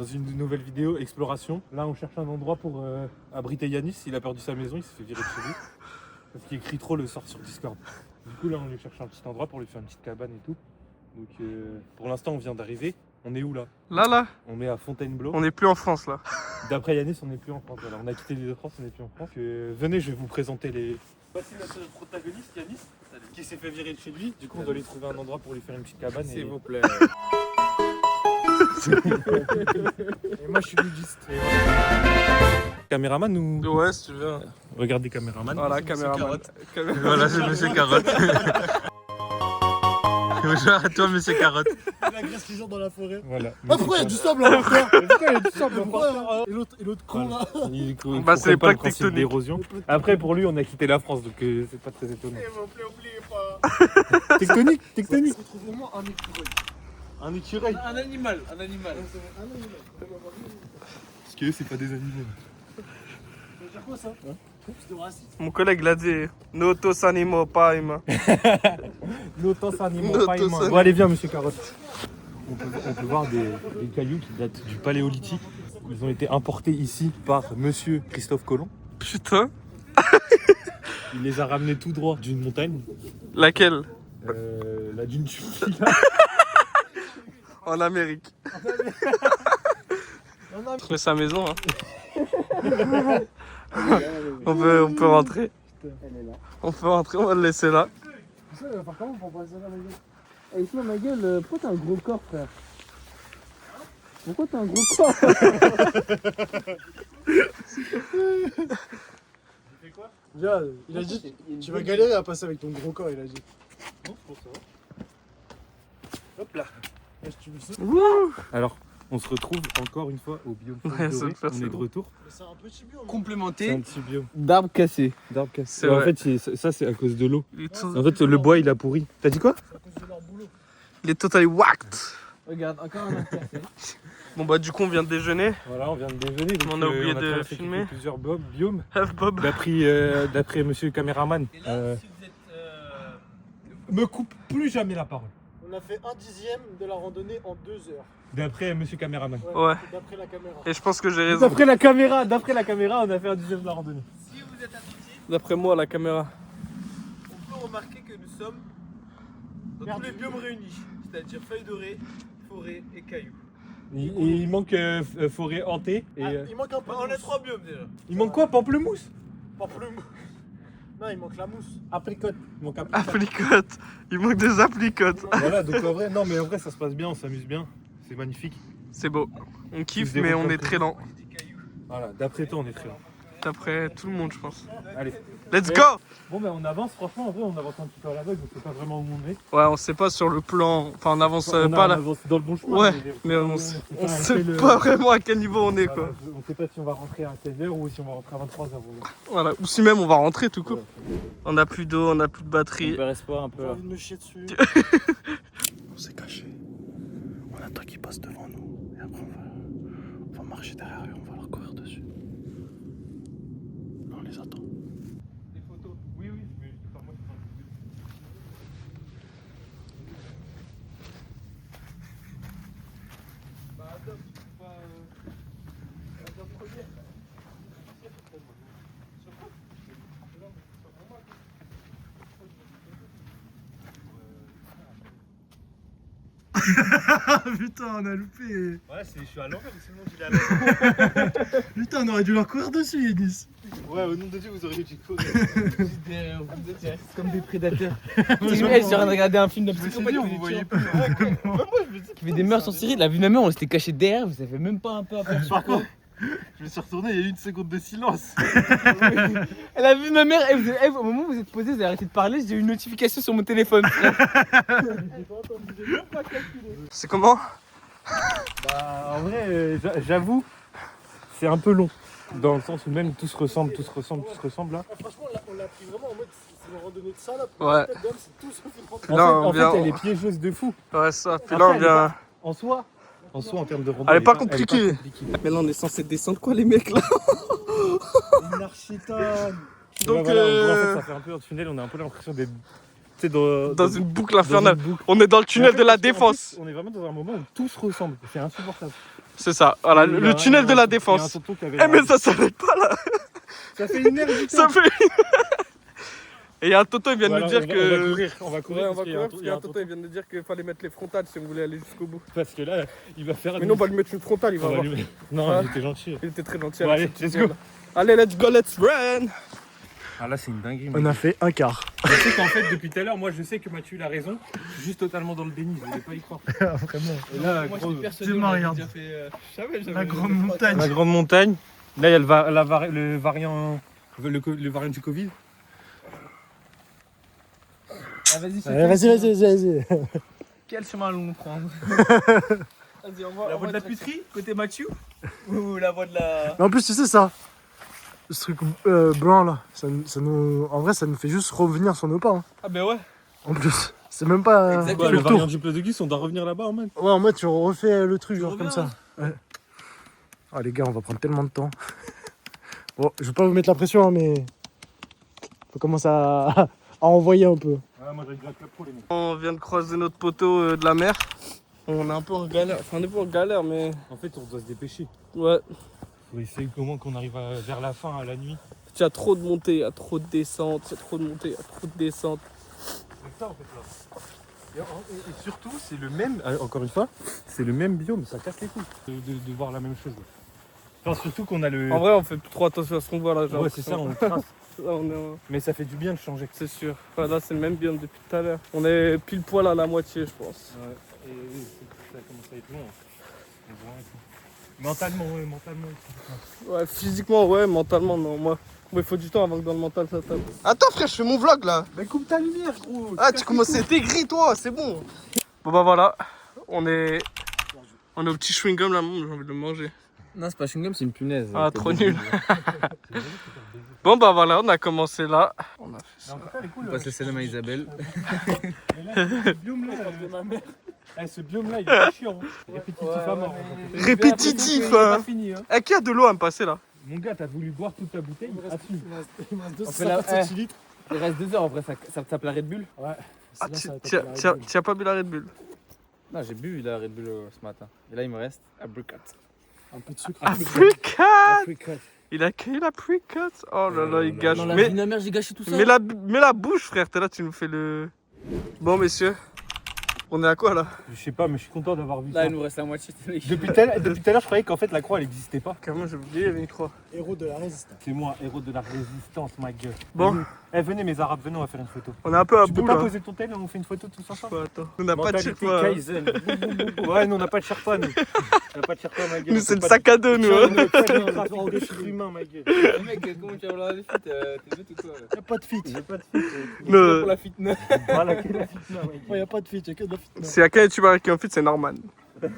dans une nouvelle vidéo exploration. Là on cherche un endroit pour abriter Yanis, il a perdu sa maison, il s'est fait virer de chez lui. Parce qu'il écrit trop le sort sur Discord. Du coup là on lui cherche un petit endroit pour lui faire une petite cabane et tout. Donc pour l'instant on vient d'arriver. On est où là? Là. On est à Fontainebleau. On n'est plus en France là. D'après Yanis on n'est plus en France. Voilà, on a quitté l'île de France, on n'est plus en France. Venez, je vais vous présenter les... Voici notre protagoniste Yanis, qui s'est fait virer de chez lui. Du coup on doit lui trouver un endroit pour lui faire une petite cabane. S'il vous plaît. Et moi je suis nudiste. Caméraman ou... Ouais, si tu veux. Regardez caméraman. Voilà, caméraman. Voilà, c'est Monsieur Carotte. Bonjour à toi, Monsieur Carotte. Il agresse les gens dans la forêt. Voilà. Ah, pourquoi il y a du sable en terre? Pourquoi il y a du sable en Pourquoi, terre hein? Et l'autre con là? Bah, c'est les pas le plaques principe tectoniques. d'érosion. Après pour lui on a quitté la France donc c'est pas très étonnant. S'il vous plaît, oubliez pas. Tectonique. On trouve vraiment un écureuil. Un écureuil. Un animal. Parce que eux c'est pas des animaux. Ça veut dire quoi ça? C'est raciste. Mon collègue l'a dit. Notos animo paim. Notos animaux Notos pas humains. animaux. Bon allez viens monsieur Carotte. On peut voir des cailloux qui datent du Paléolithique. Ils ont été importés ici par monsieur Christophe Colomb. Putain. Il les a ramenés tout droit d'une montagne. Laquelle? La dune Turquie. En Amérique. Trouver sa maison. Hein. on peut rentrer. On peut rentrer, on va le laisser là. Ça, il va faire comment pour passer là, ma gueule? Eh, sinon, ma gueule, pourquoi t'as un gros corps, frère? Pourquoi t'as un gros corps? Déjà, il a dit, tu vas galérer à passer avec ton gros corps, il a dit. Non, je pense que ça va. Hop là. Est-ce que tu veux ça? Alors, on se retrouve encore une fois au biome Ouais, doré. ça me fait, On c'est est de bon. retour. Mais c'est un petit biome. C'est Complémenté un petit biome d'arbres cassés. d'arbres cassés. C'est En vrai. fait, ça c'est à cause de l'eau. Il est, tout- En fait, le bois il a pourri. T'as dit quoi? C'est à cause de leur boulot. il est totally whacked. Regarde, encore un arbre cassé. Bon bah du coup on vient de déjeuner. Voilà, on vient de déjeuner. Donc, On a oublié on de traversé filmer. plusieurs biomes. Bob. D'après monsieur le caméraman. Me coupe plus jamais la parole. On a fait 1/10 de la randonnée en 2 heures. D'après monsieur caméraman. Ouais. D'après la caméra. Et je pense que j'ai raison. D'après la caméra, on a fait un 10e de la randonnée. Si vous êtes attentif, D'après moi la caméra. on peut remarquer que nous sommes dans tous les biomes réunis. C'est-à-dire feuilles dorées, forêt et cailloux. Il manque forêt hantée. Et, Ah, il manque un peu. On a 3 biomes déjà. il manque quoi? Pamplemousse? Pamplemousse. Non, il manque la mousse. Apricote. Il manque apricote. Aplicote. Il manque des aplicotes. Voilà, donc en vrai, non mais en vrai ça se passe bien, on s'amuse bien. C'est magnifique. C'est beau. On kiffe Tous des mais bons on est calculs. très lent. Voilà, d'après toi on est très lent. D'après tout le monde je pense. Allez. Let's Ouais. go. Bon ben on avance, franchement en vrai on avance un petit peu à l'aveugle, on sait pas vraiment où on est. Ouais on sait pas sur le plan. Enfin on avance On pas là. avance dans le bon chemin. Ouais, mais on sait pas vraiment à quel niveau on est quoi. On sait pas si on va rentrer à 16h ou si on va rentrer à 23h. Voilà. Ou si même on va rentrer tout court. On a plus d'eau, on a plus de batterie. perd espoir un peu J'ai là. envie de me chier dessus. On s'est caché. On attend qu'ils passent devant nous. Et après, on va marcher derrière eux, on va leur courir dessus. Là, on les attend. Des photos. Oui, mais enfin, moi, Putain, on a loupé. Ouais, je suis à l'envers, sinon il est à l'envers. Putain, on aurait dû leur courir dessus, Yanis. Ouais, au nom de Dieu, vous auriez dû courir. Vous êtes comme des prédateurs. Je suis en train de regarder un film de psychopathe. vous voyez pas. Qui fait des mœurs en série. La vue de ma mère, on s'était caché derrière. Vous avez même pas un peu aperçu. Par contre, je me suis retourné, il y a eu une seconde de silence. La vue de ma mère, au moment où vous êtes posé, vous avez arrêté de parler. J'ai eu une notification sur mon téléphone. C'est comment? Bah, en vrai, j'avoue, c'est un peu long. Dans le sens où même tout se ressemble là. Franchement, on l'a pris vraiment en mode c'est une randonnée de salade. Ouais. La tête d'homme, c'est tout sauf une randonnée. Puis là, on En fait, vient- elle est piégeuse de fou. Ouais ça. Puis Après, là on elle est vient. En soi, en termes de randonnée. Elle est pas compliquée. Mais là on est censé descendre quoi les mecs là? Une architane. Donc voilà, en gros, en fait, ça fait un peu un tunnel, on a un peu l'impression d'être tu sais, dans une boucle infernale. dans une boucle. On est dans le Et en tunnel fait, de la parce qu'en défense. plus, on est vraiment dans un moment où tout se ressemble. C'est insupportable. C'est ça, voilà, Il y a le tunnel de la Défense. Il y a un tonton qui avait Eh mais ça s'arrête pas là. Ça fait une heure du Ça fait... Et il y a un tonton, il vient de nous dire On va que... courir, on va courir. Ouais, on va parce qu'il y a courir un parce qu'il y a un tonton, il vient de dire qu'il fallait mettre les frontales si on voulait aller jusqu'au bout. Parce que là, il va faire... Mais non, on va lui mettre une frontale, il va On va voir. lui mettre- Non, Ouais. il était gentil. Il était très gentil. Bon, avec allez, ce let's petit go. gars-là. Allez, let's go, let's run. Ah là, c'est une dinguerie. On a fait un quart. Je sais qu'en fait, depuis tout à l'heure, moi, je sais que Mathieu il a raison. Je suis juste totalement dans le déni, je voulais pas y croire. Vraiment. Et là, Moi, gros, j'étais persuadé. Demain, on avait regarde. déjà fait, j'avais La grande montagne. la grande montagne. Là, il y a le variant du Covid. Ah, vas-y, Allez, vas-y. Quel chemin allons-nous prendre? Vas-y, on va. La voie de la puterie, côté Mathieu. Ou la voie de la. Mais en plus, tu sais ça. Ce truc blanc là, ça nous... en vrai, ça nous fait juste revenir sur nos pas. Hein. Ah, ben ouais. En plus, c'est même pas. Exactement. le le tour. variant du Pleudegus, on doit revenir là-bas en mode. Ouais, en mode, tu refais le truc, genre reviens, comme ça. Ouais. Ah, les gars, on va prendre tellement de temps. Bon, je vais pas vous mettre la pression, hein, mais. Faut commencer à envoyer un peu. Ah, moi, j'ai déjà clap pro, les mecs. On vient de croiser notre poteau de la mer. On est un peu en galère, enfin on est pas en galère mais... En fait, on doit se dépêcher. Ouais, Faut essayer comment qu'on arrive vers la fin, à la nuit. il y a trop de montées, il y a trop de descentes, il y a trop de montées, il y a trop de descentes. C'est ça, en fait, là. Et surtout, c'est le même, encore une fois, c'est le même biome, ça casse les couilles de voir la même chose. Là. Enfin, surtout qu'on a le. En vrai on fait plus trop attention à ce qu'on voit là. j'ai ouais, c'est ça, l'impression. on trace. Là, on est, Mais ça fait du bien de changer. c'est sûr. Enfin, là c'est le même biome depuis tout à l'heure. On est pile poil à la moitié je pense. Ouais. Et ça commence à être long. On voit et tout. Mentalement, ouais, mentalement. Ouais, physiquement ouais, mentalement non. Moi, il faut du temps avant que dans le mental ça tape. Attends frère, je fais mon vlog là. Mais coupe ta lumière, gros. Ah tu commences à être aigri toi, c'est bon. Bon bah voilà, on est au petit chewing-gum là, j'ai envie de le manger. Non, c'est pas chewing-gum, c'est une punaise. Ah trop nul. Bon bah voilà, on a commencé là. On a fait ça. On passe le salam à Isabelle. Ce biome-là, ce biome-là, il est chiant. Répétitif à mort. Répétitif C'est hein. pas fini, hein. Eh, qui a de l'eau à me passer là? Mon gars, t'as voulu boire toute ta bouteille. Assume. On fait la. Il reste 2 heures après, ça tape la Red Bull. Ouais. Ah, tu as pas bu la Red Bull? Non, j'ai bu la Red Bull ce matin. Et là, il me reste apricot. Un peu de sucre. Apricot! Il a cueilli l'apricot! Oh là là, il gâche. Dans la Mais, vie de ma mère, j'ai gâché tout ça. mais la bouche, frère, t'es là, tu nous fais le. Bon, messieurs, on est à quoi là? Je sais pas, mais je suis content d'avoir vu Là, ça. il nous reste la moitié. Depuis tout à l'heure, je croyais qu'en fait la croix elle existait pas. Carrément, j'ai oublié, il y avait une croix. Héros de la résistance. C'est moi, héros de la résistance, ma gueule. Bon, Eh, venez mes arabes, venez, on va faire une photo. on est un peu à Tu peux bout pas là. poser ton tel et on fait une photo tous ensemble? Ouais, attends. On n'a pas de Mentalité chip, ouais. Kaizen. Ouais, nous on n'a pas de Sherpa, nous. On n'a pas de Sherpa, ma gueule. Nous, c'est le sac à dos, nous. On Hein. n'a pas de trafic d'êtres humains, ma gueule. Mec, comment tu vas vouloir les feats? T'es bête ou quoi là? Y'a pas de fit. J'ai pas de fit. Le- Pour la fitness. Voilà, quelle est la fitna, ma gueule. Ouais, y'a pas de fit, y'a que de la fit. S'il y a qu'un youtubeur qui est en fit, c'est Norman. Moi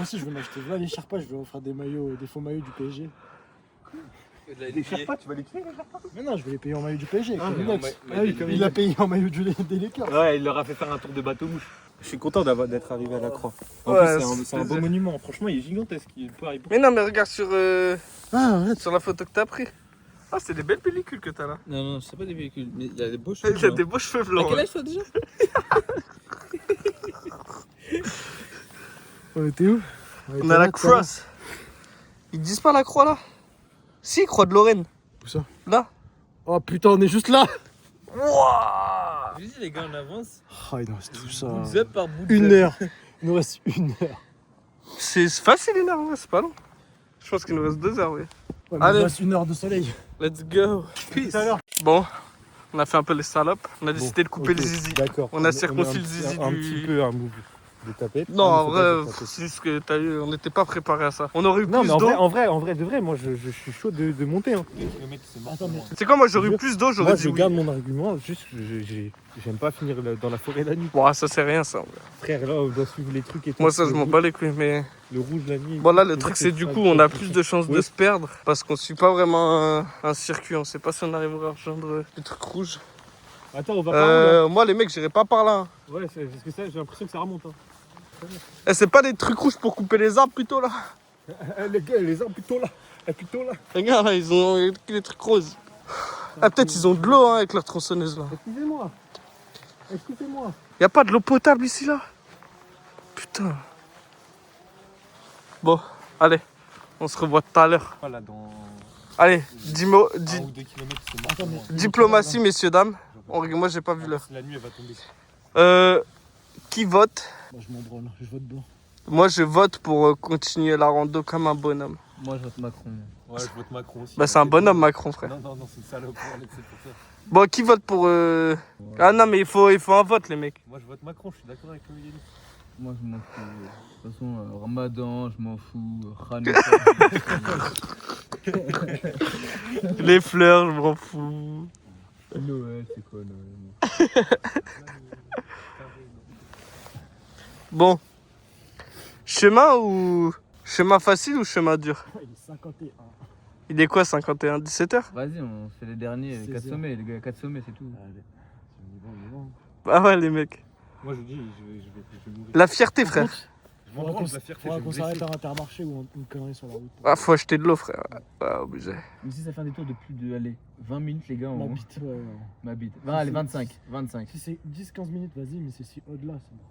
aussi, je vais m'acheter là les Sherpas, je vais offrir des maillots, des faux maillots du PSG. Les Sherpas, tu vas les tuer, les Sherpas? Mais non, je vais les payer en maillot du PSG. Ah, comme mais Inox. en ma- Ah oui, comme il l'a payé en maillot des Lakers. Ouais, il leur a fait faire un tour de bateau mouche. Je suis content d'être arrivé à la croix. En Ouais, plus, c'est un beau plaisir. monument. Franchement, il est gigantesque. Il peut arriver. Mais non, mais regarde sur, Ah, arrête. sur la photo que t'as pris. Ah, c'est des belles pellicules que t'as là. Non, non, c'est pas des véhicules, mais il y a des beaux Il cheveux. y a des beaux cheveux À blancs. quel ouais. âge toi déjà? On était où? On a la cross. Ils disent pas la croix là? Si, croix de Lorraine. Où ça? Là. Oh putain, on est juste là. Wouah. Je dis les gars, on avance. Ah, il nous reste tout ça. Bout up par bout. Une heure. Il nous reste une heure. C'est facile une heure, ouais, c'est pas long. Je pense qu'il nous reste 2 heures, oui. Ouais, mais il Allez. nous reste une heure de soleil. Let's go. Peace. Tout à l'heure. Bon, on a fait un peu les salopes. On a décidé de couper le zizi. D'accord. On a circoncis le zizi un du- petit peu un move de tapette. Non, en mais faut pas vrai, de tapette. c'est juste que t'as eu, on n'était pas préparé à ça. On aurait eu Non, plus mais d'eau. en vrai, de vrai, moi je suis chaud de monter. Hein. Attends, mais C'est quoi, moi j'aurais eu plus d'eau, j'aurais Moi dit je oui. garde mon argument, juste j'aime pas finir dans la forêt la nuit. Bon, ça c'est rien ça. Frère, là on doit suivre les trucs et tout. Moi ça je Le m'en rouge- bas les couilles, mais... Le rouge la nuit. Bon là le truc c'est du coup on a plus de chances de Oui. se perdre parce qu'on suit pas vraiment un circuit, on sait pas si on arrivera à rejoindre les trucs rouges. Attends, on va par où là Moi les mecs j'irai pas par là. Ouais, parce que ça, j'ai l'impression que ça remonte. Hein. Eh, c'est pas des trucs rouges pour couper les arbres plutôt là. Les gars, les arbres plutôt là. Plutôt là. Regarde là, ils ont des trucs roses. Ah peut-être ils ont de l'eau hein, avec leur tronçonneuse là. Excusez-moi. Excusez-moi. Y a pas de l'eau potable ici là? Putain. Bon, allez, on se revoit tout à l'heure. Voilà, dans Allez, 10 mots, 1 ou 2 kilomètres, c'est mort. Attends, mais- diplomatie, messieurs, dames. Moi, j'ai pas vu l'heure. La nuit, elle va tomber. Qui vote? Moi, je m'en branle, je vote blanc. Moi, je vote pour continuer la rando comme un bonhomme. Moi, je vote Macron. Ouais, je vote Macron aussi. Bah, c'est un bonhomme, Macron, frère. Non, c'est une salope. Allez, c'est pour ça. Bon, qui vote pour... Ah non, mais il faut un vote, les mecs. Moi, je vote Macron, je suis d'accord avec Yannis. Moi, je m'en fous. De toute façon, Ramadan, je m'en fous. Hanouka. Les fleurs, je m'en fous. Noël, c'est quoi Noël? Bon. Chemin ou... Chemin facile ou chemin dur? Il est 51. Il est quoi, 51, 17h? Vas-y, on fait les derniers, les 4 16 sommets. Les gars, 4 sommets, c'est tout. Allez. Ah ouais, les mecs. Moi, je dis, je vais mourir. La fierté, frère. Je m'en branle de la fierté, je Faudra vais qu'on me s'arrête blesser. à Intermarché ou une connerie sur la route. Ah, faut acheter de l'eau, frère. Ouais, obligé. Mais si ça fait un détour de plus de allez, 20 minutes, les gars, Ma on bite, ouais, non. m'habite. Allez, 25. 25. Si c'est 10-15 minutes, vas-y, mais c'est si au-delà, c'est bon.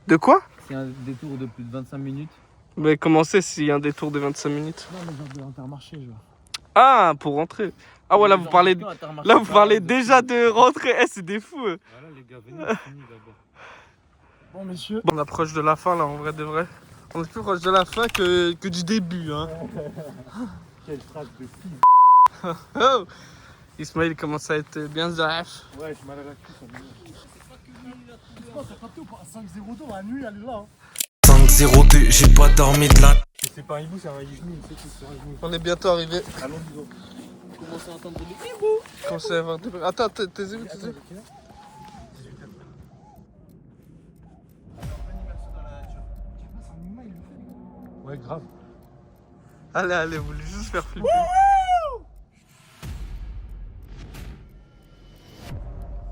De quoi? C'est un détour de plus de 25 minutes. Mais comment c'est s'il y a un détour de 25 minutes? Non, mais genre de l'Intermarché, genre. Ah, pour rentrer. Ah ouais, là, vous parlez déjà de rentrer. Eh, c'est des fous. Voilà, les gars, venez, on finit d'abord. Bon, messieurs. On approche de la fin, là, en vrai de vrai. On est plus proche de la fin que du début, hein. Quelle phrase de fille. Oh, Ismaël commence à être bien zaf. Ouais, j'ai mal à la cuisse, on est Ça capté ou pas 5-0-2, la nuit, elle est là. 5-0-2, j'ai pas dormi de la... C'est pas un hibou, c'est un yijmi, c'est tout, c'est un yijmi. On est bientôt arrivé. Allons, disons. Commence à entendre des hiboux. Commencez à avoir des... Attends, t'es où, Ouais, grave. Allez, vous voulez juste faire flipper.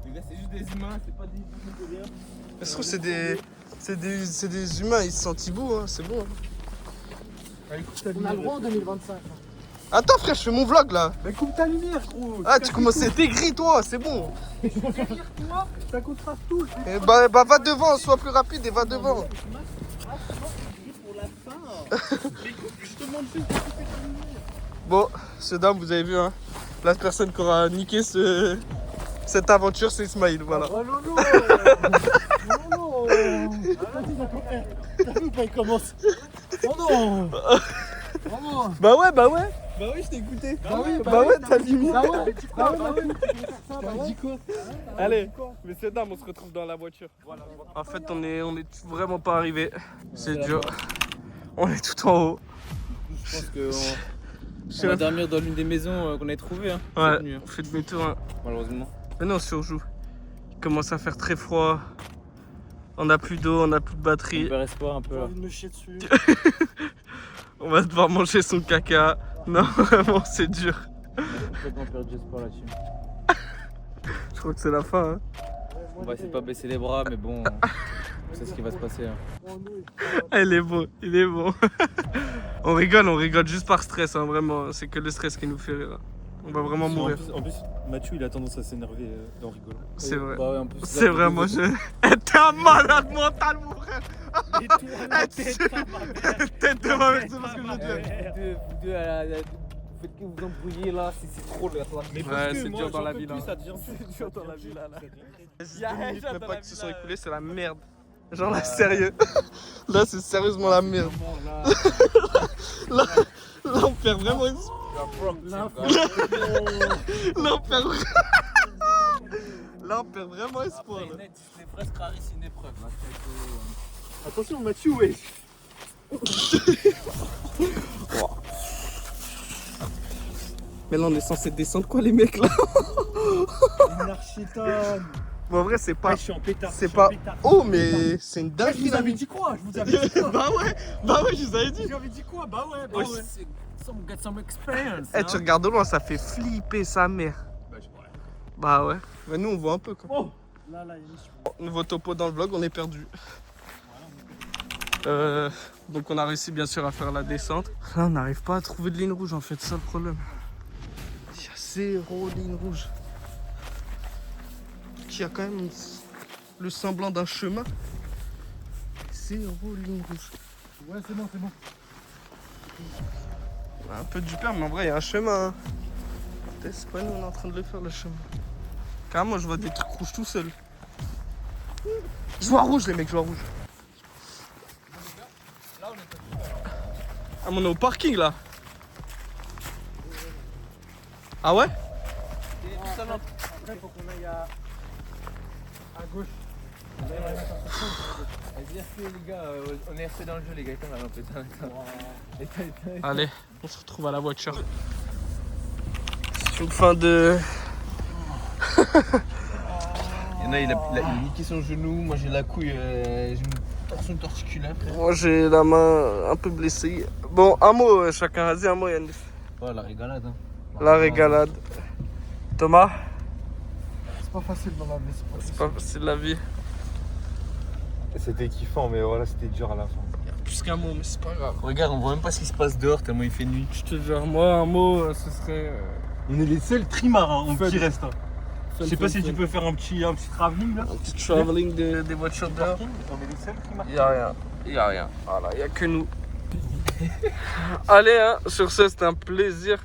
Les gars, c'est juste des humains, c'est pas des hiboux de rien. Ça se trouve, c'est des humains, ils se sentent hibou, hein, c'est bon. Hein. Allez, coupe ta On a lumière. le droit en 2025. Attends, frère, je fais mon vlog là. Mais coupe ta lumière, gros. Ah, tu commences à être aigri, toi, c'est bon. Toi, ça contraste tout. Eh bah, va devant, sois plus rapide et va devant. Bon, ce dame, vous avez vu, hein. La personne qui aura niqué cette aventure, c'est Ismaël, voilà. Oh non, non. Non, non. Vas-y, d'accord. T'as vu ou pas, il commence. Oh non. Oh non. Bah ouais. Bah oui, je t'ai écouté. Bah ouais, t'as limite. Bah ouais, bah ouais, bah dit quoi? Allez, messieurs, dames, on se retrouve dans la voiture. En fait, on est vraiment pas arrivé. C'est dur. On est tout en haut. Je pense qu'on Je va dormir dans l'une des maisons qu'on a trouvées. Hein, cette Ouais, nuit, hein, on fait demi-tour. Hein. malheureusement. Mais non, on surjoue. Il commence à faire très froid. On a plus d'eau, on a plus de On batterie. perd espoir un peu J'ai là. envie de me chier dessus. On va devoir manger son caca. Non, vraiment, c'est dur. Complètement perdu espoir là-dessus. Je crois que c'est la fin. Hein. On va essayer de pas baisser les bras, mais bon, on sait ce qui va se passer. Hein. Ah, il est bon. On rigole juste par stress, hein, vraiment. C'est que le stress qui nous fait rire. On va vraiment mourir. En plus, Mathieu, il a tendance à s'énerver en rigolant. C'est vrai. Bah ouais, en plus, C'est vrai, moi je. T'es un malade mental, mon frère! Et toi, la tête, Tête de ma mère, c'est parce que je veux dire. Vous deux, vous faites que vous embrouillez là, c'est trop le Mais Ouais, parce que c'est moi, dur dans j'en la peux ville, plus, hein. ça devient C'est dur dans la ville, là. Il y a 2 minutes même pas qui se sont écoulées, c'est la merde. Genre là, sérieux. Là, c'est sérieusement la merde. Là, on perd vraiment. Là, on perd vraiment espoir. Là. Les fraises Clarisse, c'est une épreuve. Attention, Mathieu, ouais. Mais là, on est censé descendre quoi, les mecs là? Une architane. Bon, en vrai, c'est pas. Je suis en pétard. C'est pas haut, mais c'est une Je dinguerie. vous avais dit quoi? Je vous avais dit quoi? Bah ouais, je vous avais dit. Je vous avais dit quoi? Bah ouais, bah Ouais, ouais. Get some experience. Eh, tu regardes de loin, ça fait flipper sa mère. Bah ouais. Mais nous, on voit un peu quoi. Oh. Là, il y a une issue. Nouveau topo dans le vlog, on est perdu. Donc on a réussi bien sûr à faire la descente. Là on n'arrive pas à trouver de ligne rouge en fait, c'est ça le problème. Il y a 0 ligne rouge. Il y a quand même le semblant d'un chemin. 0 ligne rouge. Ouais, c'est bon, c'est bon. Un peu du père, mais en vrai, il y a un chemin. Hein. C'est pas nous, on est en train de le faire, le chemin. Carrément, je vois des trucs rouges tout seul. Je vois rouge, les mecs, je vois rouge. Ah, mais on est au parking, là. Ah ouais? Après, faut qu'on aille à gauche. Les gars, on est resté dans le jeu, les gars. Allez, on se retrouve à la voiture. Sur fin de... Il y en a, il a niqué son genou. Moi, j'ai la couille, j'ai une torsion torticulaire. Moi, j'ai la main un peu blessée. Bon, un mot, chacun. Vas-y, un mot, Yannis. Ouais, la régalade. Hein. La régalade. Thomas? C'est pas facile dans la vie, C'est pas facile la vie. C'était kiffant, mais voilà, c'était dur à la fin. Plus qu'un mot, mais c'est pas grave. Regarde, on voit même pas ce qui se passe dehors tellement il fait nuit. Je te jure, moi, un mot, ce serait... On est les seuls trimarins qui restent. Hein. Fun, Je sais pas fun, si fun. tu peux faire un petit travelling là. Un petit travelling des voitures dehors. On est les seuls trimarins. Y'a rien, y'a rien. Voilà, y'a que nous. Allez, hein, sur ce, c'était un plaisir.